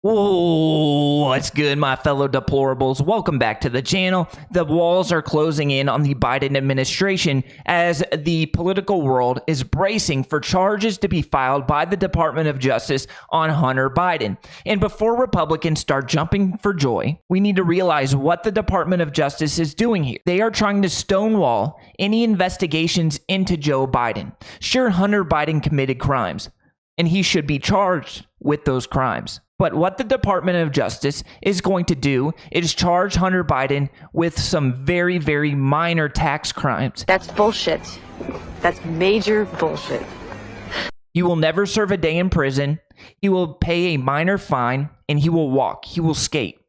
Whoa, what's good, my fellow deplorables? Welcome back to the channel. The walls are closing in on the Biden administration as the political world is bracing for charges to be filed by the Department of Justice on Hunter Biden. And before Republicans start jumping for joy, we need to realize what the Department of Justice is doing here. They are trying to stonewall any investigations into Joe Biden. Sure, Hunter Biden committed crimes, and he should be charged with those crimes. But what the Department of Justice is going to do is charge Hunter Biden with some very, very minor tax crimes. That's bullshit. That's major bullshit. He will never serve a day in prison. He will pay a minor fine, and he will walk. He will skate.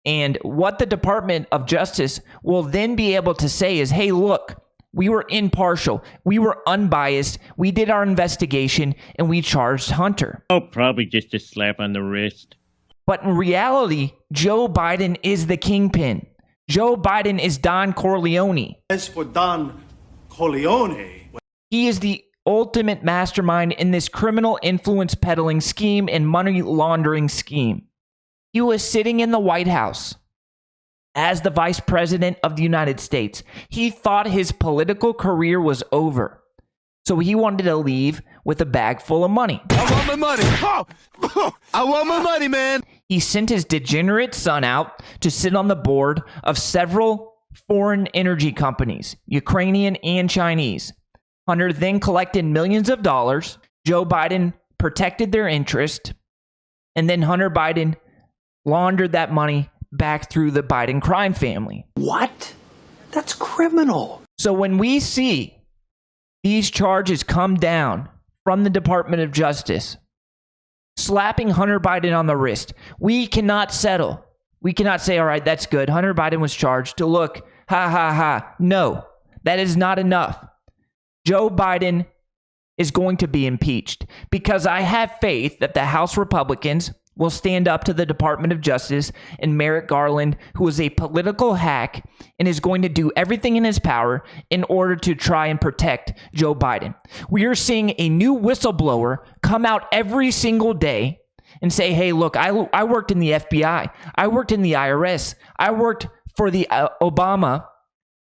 And what the Department of Justice will then be able to say is, hey, look, we were impartial. We were unbiased. We did our investigation, and we charged Hunter. Oh, probably just a slap on the wrist. But in reality, Joe Biden is the kingpin. Joe Biden is Don Corleone. As for Don Corleone, He is the ultimate mastermind in this criminal influence peddling scheme and money laundering scheme. He was sitting in the White House as the vice president of the United States. He thought his political career was over. So he wanted to leave with a bag full of money. I want my money. Oh, I want my money, man. He sent his degenerate son out to sit on the board of several foreign energy companies, Ukrainian and Chinese. Hunter then collected millions of dollars. Joe Biden protected their interest. And then Hunter Biden laundered that money back through the Biden crime family. What? That's criminal. So when we see these charges come down from the Department of Justice, slapping Hunter Biden on the wrist, we cannot settle. We cannot say, all right, that's good. Hunter Biden was charged to look, ha, ha, ha. No, that is not enough. Joe Biden is going to be impeached because I have faith that the House Republicans will stand up to the Department of Justice and Merrick Garland, who is a political hack and is going to do everything in his power in order to try and protect Joe Biden. We are seeing a new whistleblower come out every single day and say, hey, look, I worked in the FBI. I worked in the IRS. I worked for the Obama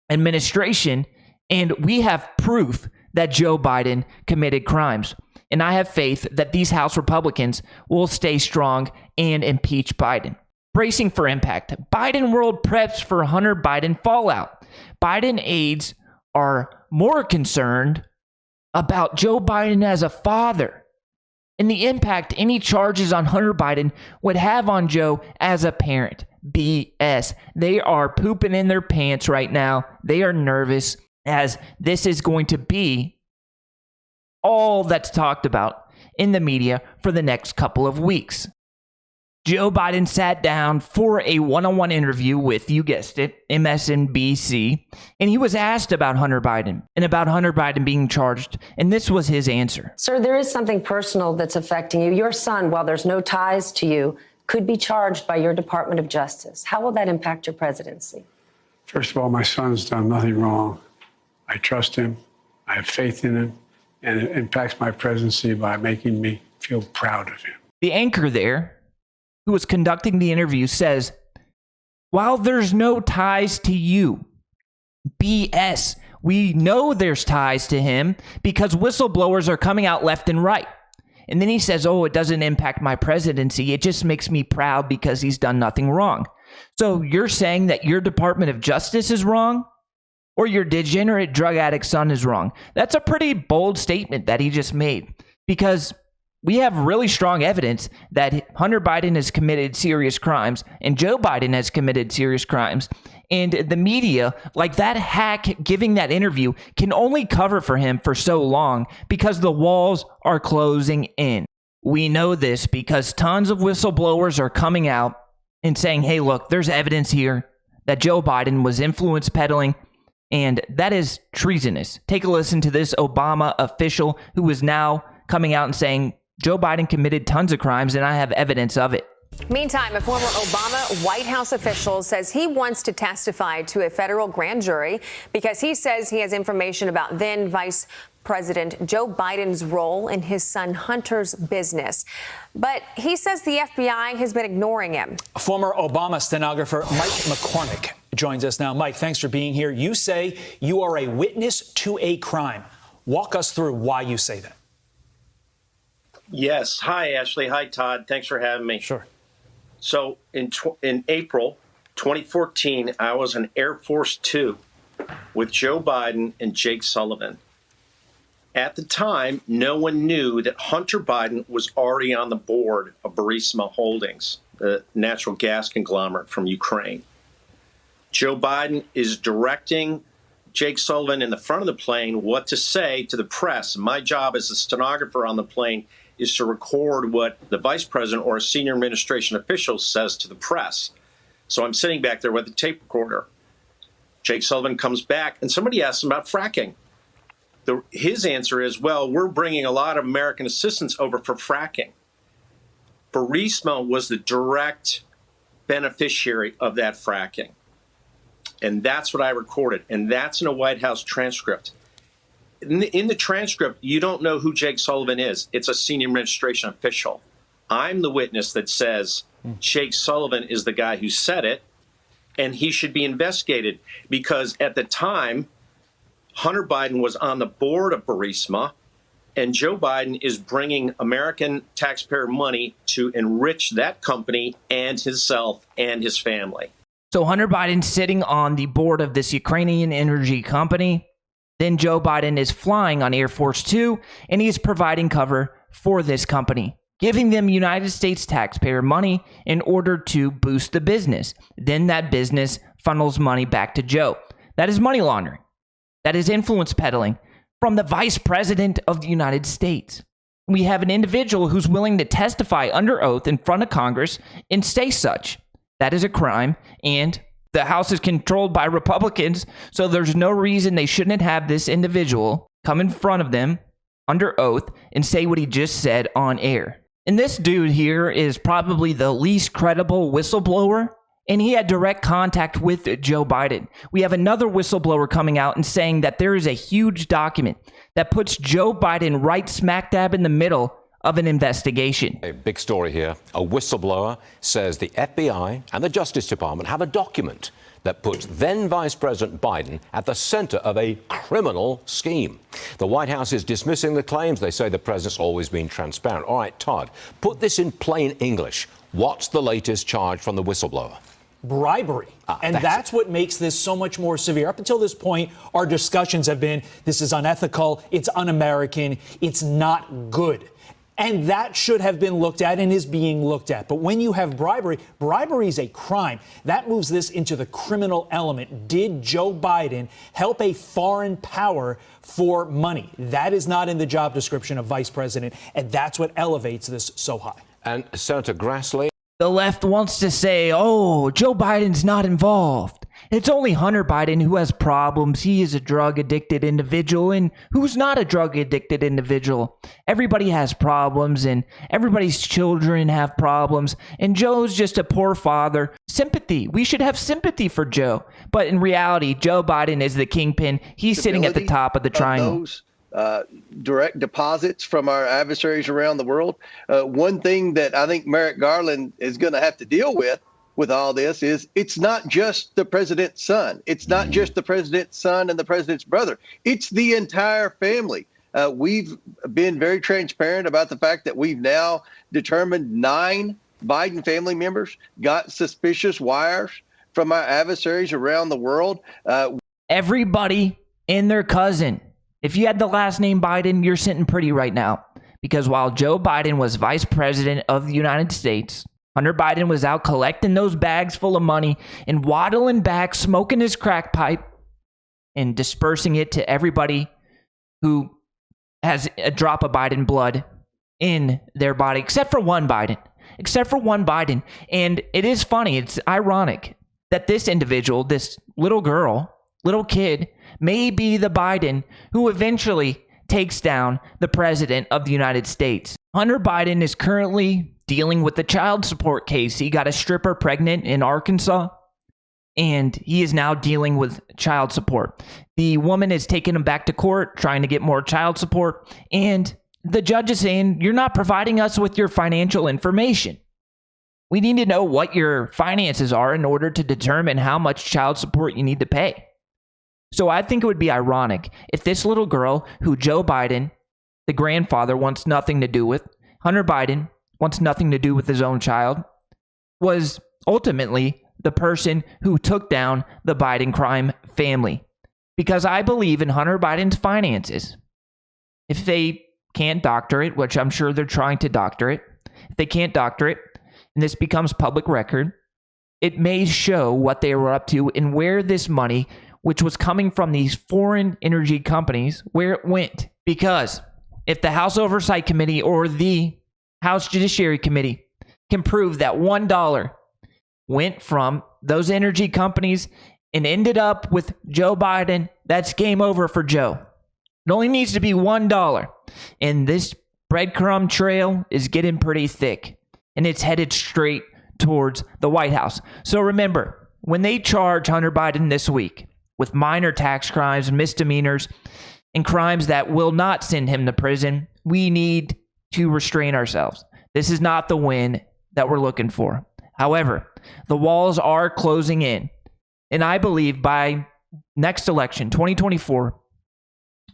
administration, and we have proof that Joe Biden committed crimes. And I have faith that these House Republicans will stay strong and impeach Biden. Bracing for impact. Biden world preps for Hunter Biden fallout. Biden aides are more concerned about Joe Biden as a father and the impact any charges on Hunter Biden would have on Joe as a parent. BS. They are pooping in their pants right now. They are nervous as this is going to be all that's talked about in the media for the next couple of weeks. Joe Biden sat down for a one-on-one interview with, you guessed it, MSNBC, and he was asked about Hunter Biden and about Hunter Biden being charged, and this was his answer. Sir, there is something personal that's affecting you. Your son, while there's no ties to you, could be charged by your Department of Justice. How will that impact your presidency? First of all, my son's done nothing wrong. I trust him. I have faith in him. And it impacts my presidency by making me feel proud of him. The anchor there, who was conducting the interview, says, while there's no ties to you, BS. We know there's ties to him because whistleblowers are coming out left and right. And then he says, oh, it doesn't impact my presidency. It just makes me proud because he's done nothing wrong. So you're saying that your Department of Justice is wrong? Or your degenerate drug addict son is wrong? That's a pretty bold statement that he just made, because we have really strong evidence that Hunter Biden has committed serious crimes and Joe Biden has committed serious crimes. And the media, like that hack giving that interview, can only cover for him for so long because the walls are closing in. We know this because tons of whistleblowers are coming out and saying, hey, look, there's evidence here that Joe Biden was influence peddling. And that is treasonous. Take a listen to this Obama official who is now coming out and saying Joe Biden committed tons of crimes and I have evidence of it. Meantime, a former Obama White House official says he wants to testify to a federal grand jury because he says he has information about then Vice President Joe Biden's role in his son Hunter's business. But he says the FBI has been ignoring him. Former Obama stenographer Mike McCormick joins us now. Mike, thanks for being here. You say you are a witness to a crime. Walk us through why you say that. Yes. Hi, Ashley. Hi, Todd. Thanks for having me. Sure. So in April 2014, I was in Air Force Two with Joe Biden and Jake Sullivan. At the time, no one knew that Hunter Biden was already on the board of Burisma Holdings, the natural gas conglomerate from Ukraine. Joe Biden is directing Jake Sullivan in the front of the plane what to say to the press. My job as a stenographer on the plane is to record what the vice president or a senior administration official says to the press. So I'm sitting back there with a tape recorder. Jake Sullivan comes back and somebody asks him about fracking. His answer is, well, we're bringing a lot of American assistance over for fracking. Burisma was the direct beneficiary of that fracking. And that's what I recorded. And that's in a White House transcript. In the transcript, you don't know who Jake Sullivan is. It's a senior administration official. I'm the witness that says Jake Sullivan is the guy who said it, and he should be investigated because at the time, Hunter Biden was on the board of Burisma, and Joe Biden is bringing American taxpayer money to enrich that company and himself and his family. So Hunter Biden's sitting on the board of this Ukrainian energy company. Then Joe Biden is flying on Air Force Two, and he is providing cover for this company, giving them United States taxpayer money in order to boost the business. Then that business funnels money back to Joe. That is money laundering. That is influence peddling from the vice president of the United States. We have an individual who's willing to testify under oath in front of Congress and say such. That is a crime, and the House is controlled by Republicans, so there's no reason they shouldn't have this individual come in front of them under oath and say what he just said on air. And this dude here is probably the least credible whistleblower, and he had direct contact with Joe Biden. We have another whistleblower coming out and saying that there is a huge document that puts Joe Biden right smack dab in the middle of an investigation. A big story here. A whistleblower says the FBI and the Justice Department have a document that puts then Vice President Biden at the center of a criminal scheme. The White House is dismissing the claims. They say the president's always been transparent. All right, Todd, put this in plain English. What's the latest charge from the whistleblower? Bribery. And that's what makes this so much more severe. Up until this point, our discussions have been this is unethical, it's un-American, it's not good. And that should have been looked at and is being looked at. But when you have bribery, bribery is a crime. That moves this into the criminal element. Did Joe Biden help a foreign power for money? That is not in the job description of vice president, and that's what elevates this so high. And Senator Grassley? The left wants to say, oh, Joe Biden's not involved. It's only Hunter Biden who has problems. He is a drug-addicted individual, and who's not a drug-addicted individual? Everybody has problems, and everybody's children have problems, and Joe's just a poor father. Sympathy. We should have sympathy for Joe. But in reality, Joe Biden is the kingpin. He's sitting at the top of the triangle. Direct deposits from our adversaries around the world. One thing that I think Merrick Garland is going to have to deal with all this is it's not just the president's son. It's not just the president's son and the president's brother. It's the entire family. We've been very transparent about the fact that we've now determined 9 Biden family members got suspicious wires from our adversaries around the world. Everybody and their cousin. If you had the last name Biden, you're sitting pretty right now. Because while Joe Biden was vice president of the United States, Hunter Biden was out collecting those bags full of money and waddling back, smoking his crack pipe and dispersing it to everybody who has a drop of Biden blood in their body, except for one Biden. And it is funny, it's ironic that this individual, this little girl, little kid, may be the Biden who eventually takes down the president of the United States. Hunter Biden is currently dealing with the child support case. He got a stripper pregnant in Arkansas, and he is now dealing with child support. The woman is taking him back to court, trying to get more child support, and the judge is saying, you're not providing us with your financial information. We need to know what your finances are in order to determine how much child support you need to pay. So I think it would be ironic if this little girl who Joe Biden, the grandfather, wants nothing to do with, Hunter Biden wants nothing to do with his own child, was ultimately the person who took down the Biden crime family. Because I believe in Hunter Biden's finances. If they can't doctor it, which I'm sure they're trying to doctor it, if they can't doctor it, and this becomes public record, it may show what they were up to and where this money, which was coming from these foreign energy companies, where it went. Because if the House Oversight Committee or the House Judiciary Committee can prove that $1 went from those energy companies and ended up with Joe Biden, that's game over for Joe. It only needs to be $1. And this breadcrumb trail is getting pretty thick. And it's headed straight towards the White House. So remember, when they charge Hunter Biden this week with minor tax crimes, misdemeanors, and crimes that will not send him to prison, we need to restrain ourselves. This is not the win that we're looking for. However, the walls are closing in. And I believe by next election, 2024,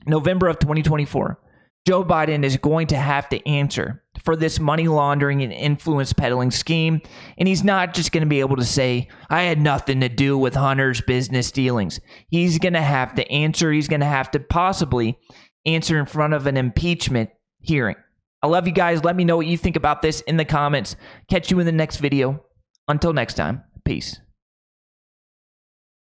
November of 2024, Joe Biden is going to have to answer for this money laundering and influence peddling scheme. And he's not just going to be able to say, I had nothing to do with Hunter's business dealings. He's going to have to answer. He's going to have to possibly answer in front of an impeachment hearing. I love you guys. Let me know what you think about this in the comments. Catch you in the next video. Until next time, peace.